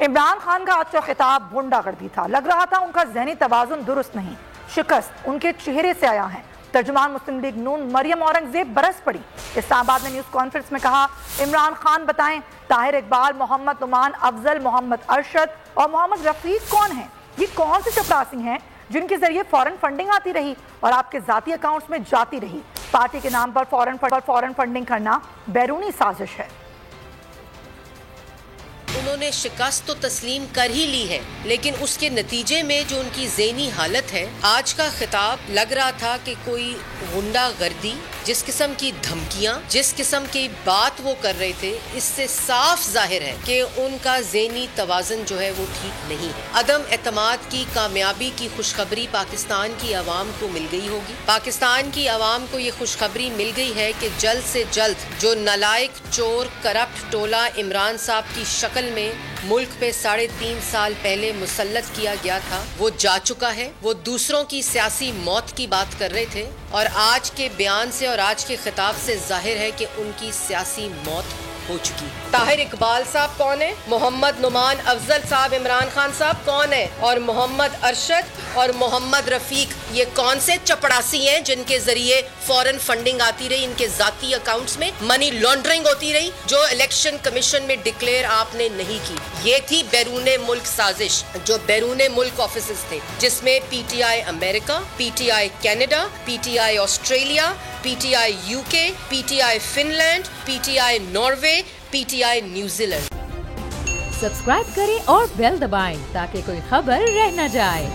عمران خان کا آج کا خطاب غنڈہ گردی تھا، لگ رہا تھا ان کا ذہنی توازن درست نہیں، شکست ان کے چہرے سے آیا ہے۔ ترجمان مسلم لیگ نون مریم اورنگزیب برس پڑی، اسلام آباد میں نیوز کانفرنس میں کہا عمران خان بتائیں طاہر اقبال، محمد نعمان افضل، محمد ارشد اور محمد رفیق کون ہیں؟ یہ کون سے چپراسی ہیں جن کے ذریعے فورن فنڈنگ آتی رہی اور آپ کے ذاتی اکاؤنٹس میں جاتی رہی؟ پارٹی کے نام پر فورن فنڈنگ کرنا بیرونی سازش ہے۔ انہوں نے شکست تو تسلیم کر ہی لی ہے، لیکن اس کے نتیجے میں جو ان کی ذہنی حالت ہے، آج کا خطاب لگ رہا تھا کہ کوئی غنڈہ گردی، جس قسم کی دھمکیاں، جس قسم کی بات وہ کر رہے تھے، اس سے صاف ظاہر ہے کہ ان کا ذہنی توازن جو ہے وہ ٹھیک نہیں ہے۔ عدم اعتماد کی کامیابی کی خوشخبری پاکستان کی عوام کو مل گئی ہوگی۔ پاکستان کی عوام کو یہ خوشخبری مل گئی ہے کہ جلد سے جلد جو نالائق، چور، کرپٹ ٹولہ عمران صاحب کی شکل میں ملک پہ 3.5 سال پہلے مسلط کیا گیا تھا، وہ جا چکا ہے۔ وہ دوسروں کی سیاسی موت کی بات کر رہے تھے اور آج کے بیان سے اور آج کے خطاب سے ظاہر ہے کہ ان کی سیاسی موت ہو چکی۔ طاہر اقبال صاحب کون ہے؟ محمد نعمان افضل صاحب عمران خان صاحب کون ہے؟ اور محمد ارشد اور محمد رفیق یہ کون سے چپڑاسی ہیں جن کے ذریعے فورن فنڈنگ آتی رہی، ان کے ذاتی اکاؤنٹس میں منی لانڈرنگ ہوتی رہی، جو الیکشن کمیشن میں ڈکلیئر آپ نے نہیں کی؟ یہ تھی بیرون ملک سازش، جو بیرون ملک آفیسز تھے، جس میں پی ٹی آئی امریکہ، P T I Canada, P T I Australia, P T I U K, P T I Finland, P T I Norway, P T I New Zealand. Subscribe کریں اور بیل دبائیں تاکہ کوئی خبر رہ نہ جائے۔